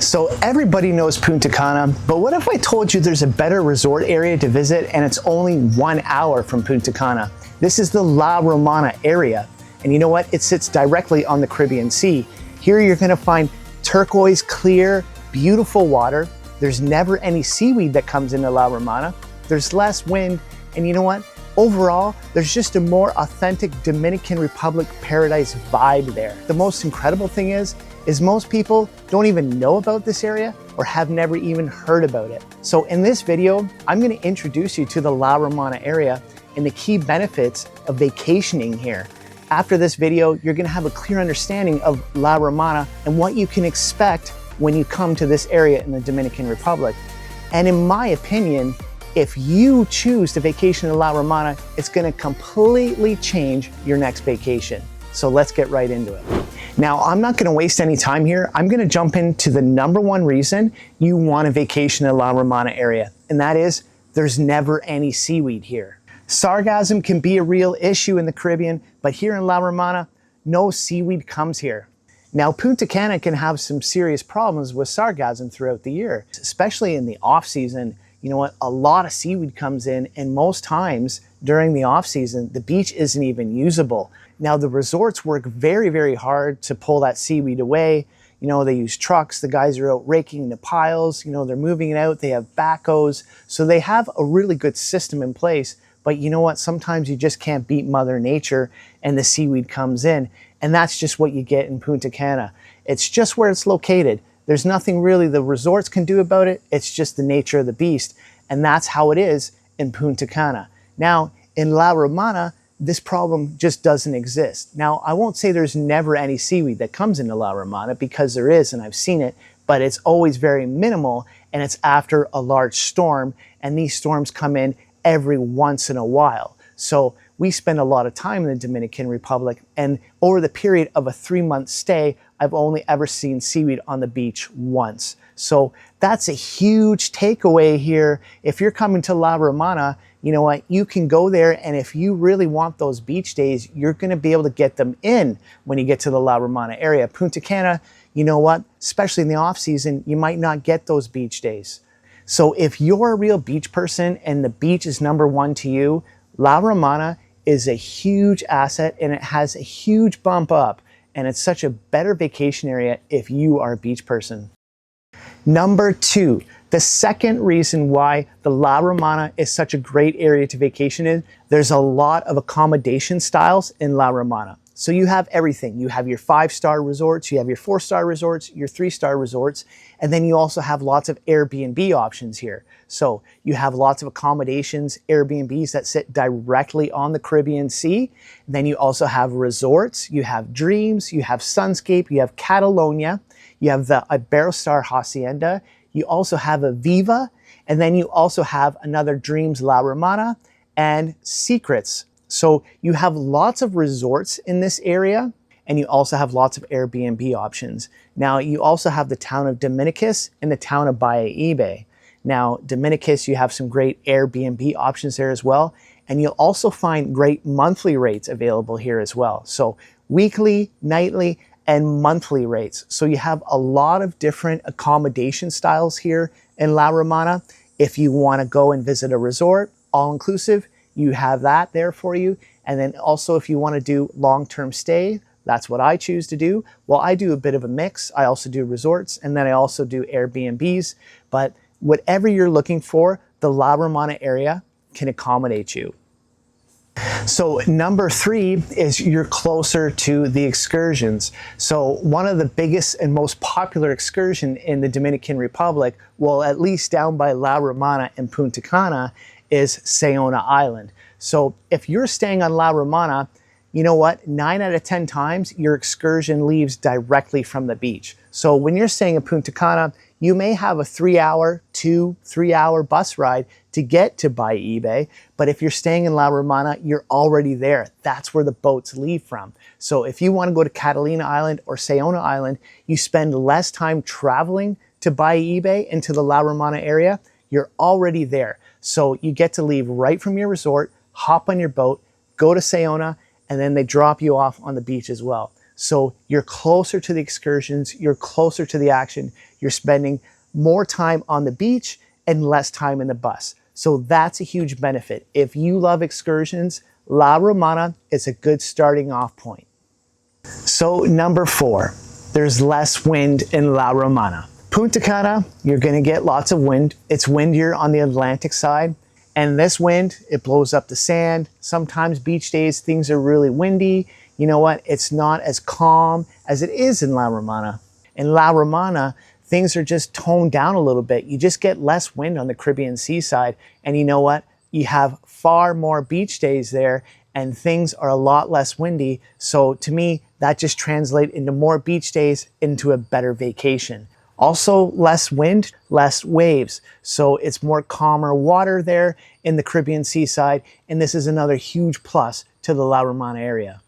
So everybody knows Punta Cana, but what if I told you there's a better resort area to visit and it's only 1 hour from Punta Cana? This is the La Romana area. And you know what? It sits directly on the Caribbean Sea. Here you're gonna find turquoise, clear, beautiful water. There's never any seaweed that comes into La Romana. There's less wind, and you know what? Overall, there's just a more authentic Dominican Republic paradise vibe there. The most incredible thing is most people don't even know about this area or have never even heard about it. So in this video, I'm gonna introduce you to the La Romana area and the key benefits of vacationing here. After this video, you're gonna have a clear understanding of La Romana and what you can expect when you come to this area in the Dominican Republic. And in my opinion, if you choose to vacation in La Romana, it's gonna completely change your next vacation. So let's get right into it. Now, I'm not gonna waste any time here. I'm gonna jump into the #1 reason you want to vacation in La Romana area, and that is there's never any seaweed here. Sargassum can be a real issue in the Caribbean, but here in La Romana, no seaweed comes here. Now, Punta Cana can have some serious problems with sargassum throughout the year, especially in the off season. You know what? A lot of seaweed comes in, and most times during the off season, the beach isn't even usable. Now, the resorts work very, very hard to pull that seaweed away. You know, they use trucks, the guys are out raking the piles, you know, they're moving it out, they have backhoes. So they have a really good system in place. But you know what? Sometimes you just can't beat Mother Nature and the seaweed comes in. And that's just what you get in Punta Cana. It's just where it's located. There's nothing really the resorts can do about it. It's just the nature of the beast. And that's how it is in Punta Cana. Now, in La Romana, this problem just doesn't exist. Now, I won't say there's never any seaweed that comes into La Romana, because there is, and I've seen it, but it's always very minimal, and it's after a large storm, and these storms come in every once in a while. So we spend a lot of time in the Dominican Republic, and over the period of a 3-month stay, I've only ever seen seaweed on the beach once. So that's a huge takeaway here. If you're coming to La Romana, you know what, you can go there, and if you really want those beach days, you're gonna be able to get them in when you get to the La Romana area. Punta Cana, you know what, especially in the off season, you might not get those beach days. So if you're a real beach person and the beach is #1 to you, La Romana is a huge asset, and it has a huge bump up, and it's such a better vacation area if you are a beach person. #2, the second reason why the La Romana is such a great area to vacation in, there's a lot of accommodation styles in La Romana. So you have everything. You have your 5-star resorts, you have your 4-star resorts, your 3-star resorts, and then you also have lots of Airbnb options here. So you have lots of accommodations, Airbnbs that sit directly on the Caribbean Sea. And then you also have resorts, you have Dreams, you have Sunscape, you have Catalonia, you have the Iberostar Hacienda, you also have a Viva, and then you also have another Dreams La Romana and Secrets. So you have lots of resorts in this area, and you also have lots of Airbnb options. Now, you also have the town of Dominicus and the town of Bayahibe. Now, Dominicus, you have some great Airbnb options there as well, and you'll also find great monthly rates available here as well. So weekly, nightly, and monthly rates. So you have a lot of different accommodation styles here in La Romana. If you want to go and visit a resort, all-inclusive, you have that there for you. And then also if you want to do long-term stay, that's what I choose to do. Well, I do a bit of a mix. I also do resorts, and then I also do Airbnbs. But whatever you're looking for, the La Romana area can accommodate you. So #3 is you're closer to the excursions. So one of the biggest and most popular excursion in the Dominican Republic, well, at least down by La Romana and Punta Cana, is Sayona Island. So if you're staying on La Romana, you know what, 9 out of 10 times your excursion leaves directly from the beach. So when you're staying in Punta Cana, you may have a 3-hour bus ride to get to Bayahibe, but if you're staying in La Romana, you're already there. That's where the boats leave from. So if you want to go to Catalina Island or Sayona Island, you spend less time traveling to Bayahibe into the La Romana area, you're already there. So you get to leave right from your resort, hop on your boat, go to Sayona, and then they drop you off on the beach as well. So you're closer to the excursions, you're closer to the action, you're spending more time on the beach and less time in the bus. So that's a huge benefit. If you love excursions, La Romana is a good starting off point. So number 4, there's less wind in La Romana. Punta Cana, you're gonna get lots of wind. It's windier on the Atlantic side. And this wind, it blows up the sand. Sometimes beach days, things are really windy. You know what? It's not as calm as it is in La Romana. In La Romana, things are just toned down a little bit. You just get less wind on the Caribbean seaside. And you know what? You have far more beach days there and things are a lot less windy. So to me, that just translates into more beach days, into a better vacation. Also, less wind, less waves. So it's more calmer water there in the Caribbean seaside. And this is another huge plus to the La Romana area.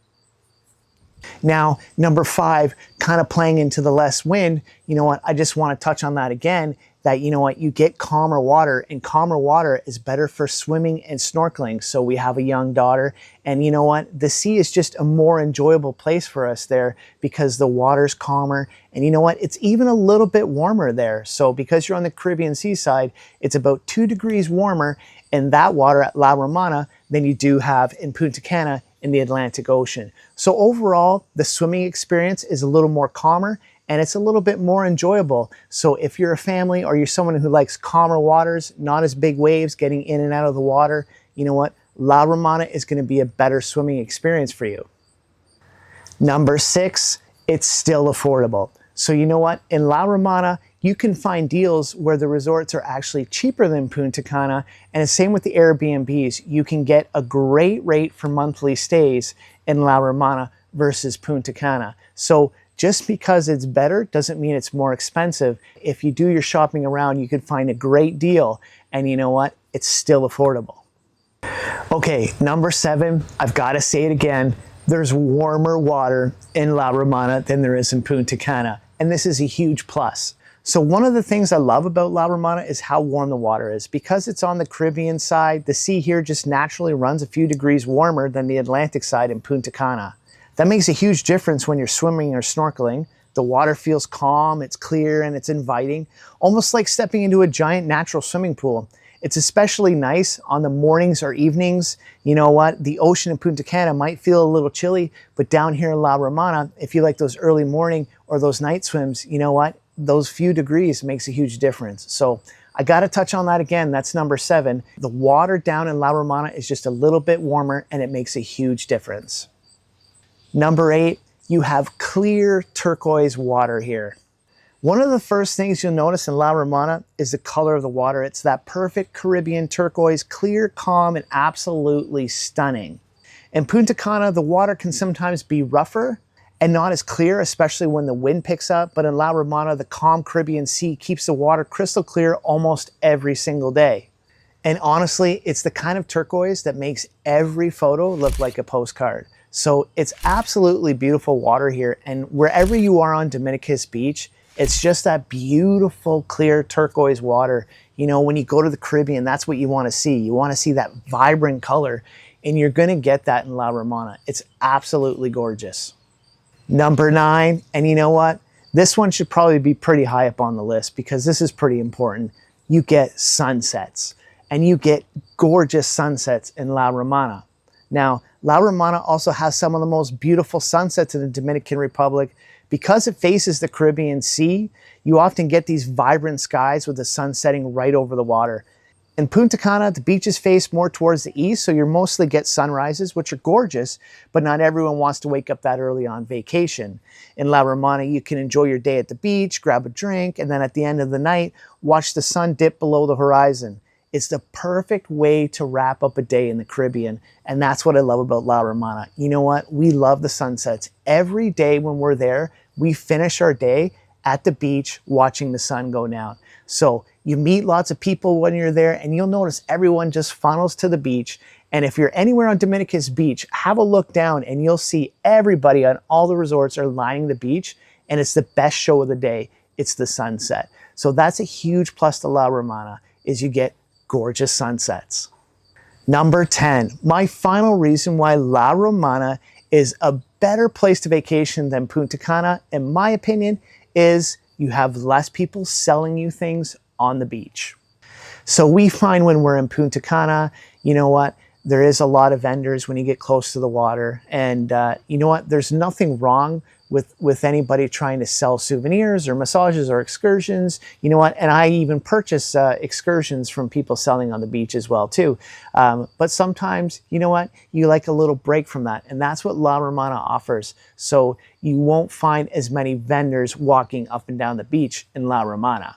Now, number 5, kind of playing into the less wind, you know what, I just want to touch on that again, that you know what, you get calmer water, and calmer water is better for swimming and snorkeling. So we have a young daughter, and you know what, the sea is just a more enjoyable place for us there because the water's calmer, and you know what, it's even a little bit warmer there. So because you're on the Caribbean seaside, it's about 2 degrees warmer in that water at La Romana than you do have in Punta Cana in the Atlantic Ocean. So overall, the swimming experience is a little more calmer and it's a little bit more enjoyable. So if you're a family or you're someone who likes calmer waters, not as big waves getting in and out of the water, you know what? La Romana is going to be a better swimming experience for you. Number 6, it's still affordable. So you know what? In La Romana, you can find deals where the resorts are actually cheaper than Punta Cana, and the same with the Airbnbs. You can get a great rate for monthly stays in La Romana versus Punta Cana. So just because it's better doesn't mean it's more expensive. If you do your shopping around, you can find a great deal, and you know what? It's still affordable. Okay, number 7, I've got to say it again. There's warmer water in La Romana than there is in Punta Cana, and this is a huge plus. So one of the things I love about La Romana is how warm the water is. Because it's on the Caribbean side, the sea here just naturally runs a few degrees warmer than the Atlantic side in Punta Cana. That makes a huge difference when you're swimming or snorkeling. The water feels calm, it's clear, and it's inviting, almost like stepping into a giant natural swimming pool. It's especially nice on the mornings or evenings. You know what? The ocean in Punta Cana might feel a little chilly, but down here in La Romana, if you like those early morning or those night swims, you know what? Those few degrees makes a huge difference. So I got to touch on that again. That's number 7. The water down in La Romana is just a little bit warmer and it makes a huge difference. Number 8, you have clear turquoise water here. One of the first things you'll notice in La Romana is the color of the water. It's that perfect Caribbean turquoise, clear, calm, and absolutely stunning. In Punta Cana, the water can sometimes be rougher and not as clear, especially when the wind picks up. But in La Romana, the calm Caribbean sea keeps the water crystal clear almost every single day. And honestly, it's the kind of turquoise that makes every photo look like a postcard. So it's absolutely beautiful water here. And wherever you are on Dominican Beach, it's just that beautiful, clear turquoise water. You know, when you go to the Caribbean, that's what you want to see. You want to see that vibrant color, and you're going to get that in La Romana. It's absolutely gorgeous. Number 9, and you know what? This one should probably be pretty high up on the list because this is pretty important. You get sunsets, and you get gorgeous sunsets in La Romana. Now, La Romana also has some of the most beautiful sunsets in the Dominican Republic. Because it faces the Caribbean Sea, you often get these vibrant skies with the sun setting right over the water. In Punta Cana, the beaches face more towards the east, so you mostly get sunrises, which are gorgeous, but not everyone wants to wake up that early on vacation. In La Romana, you can enjoy your day at the beach, grab a drink, and then at the end of the night, watch the sun dip below the horizon. It's the perfect way to wrap up a day in the Caribbean, and that's what I love about La Romana. You know what? We love the sunsets. Every day when we're there, we finish our day at the beach watching the sun go down. So you meet lots of people when you're there, and you'll notice everyone just funnels to the beach. And if you're anywhere on Dominican's Beach, have a look down and you'll see everybody on all the resorts are lining the beach, and it's the best show of the day. It's the sunset. So that's a huge plus to La Romana, is you get gorgeous sunsets. Number 10, my final reason why La Romana is a better place to vacation than Punta Cana, in my opinion, is you have less people selling you things on the beach. So we find when we're in Punta Cana, you know what, there is a lot of vendors when you get close to the water. And you know what, there's nothing wrong with anybody trying to sell souvenirs or massages or excursions. You know what, and I even purchase excursions from people selling on the beach as well too. But sometimes, you know what, you like a little break from that. And that's what La Romana offers. So you won't find as many vendors walking up and down the beach in La Romana.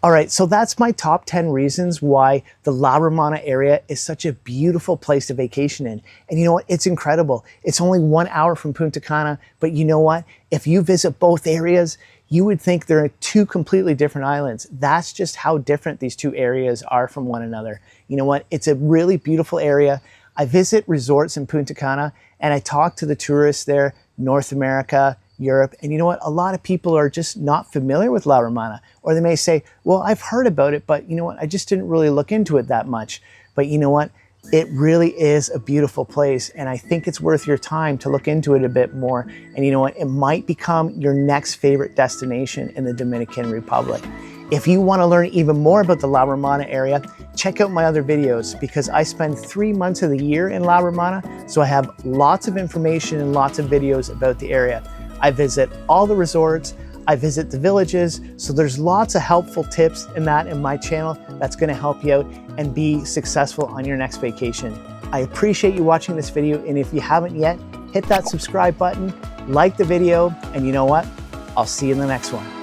All right, so that's my top 10 reasons why the La Romana area is such a beautiful place to vacation in. And you know what? It's incredible. It's only 1 hour from Punta Cana, but you know what? If you visit both areas, you would think they're two completely different islands. That's just how different these two areas are from one another. You know what? It's a really beautiful area. I visit resorts in Punta Cana and I talk to the tourists there, North America, Europe, and you know what? A lot of people are just not familiar with La Romana, or they may say, well, I've heard about it, but you know what? I just didn't really look into it that much. But you know what? It really is a beautiful place, and I think it's worth your time to look into it a bit more. And you know what? It might become your next favorite destination in the Dominican Republic. If you want to learn even more about the La Romana area, check out my other videos because I spend 3 months of the year in La Romana, so I have lots of information and lots of videos about the area. I visit all the resorts, I visit the villages, so there's lots of helpful tips in my channel that's gonna help you out and be successful on your next vacation. I appreciate you watching this video, and if you haven't yet, hit that subscribe button, like the video, and you know what? I'll see you in the next one.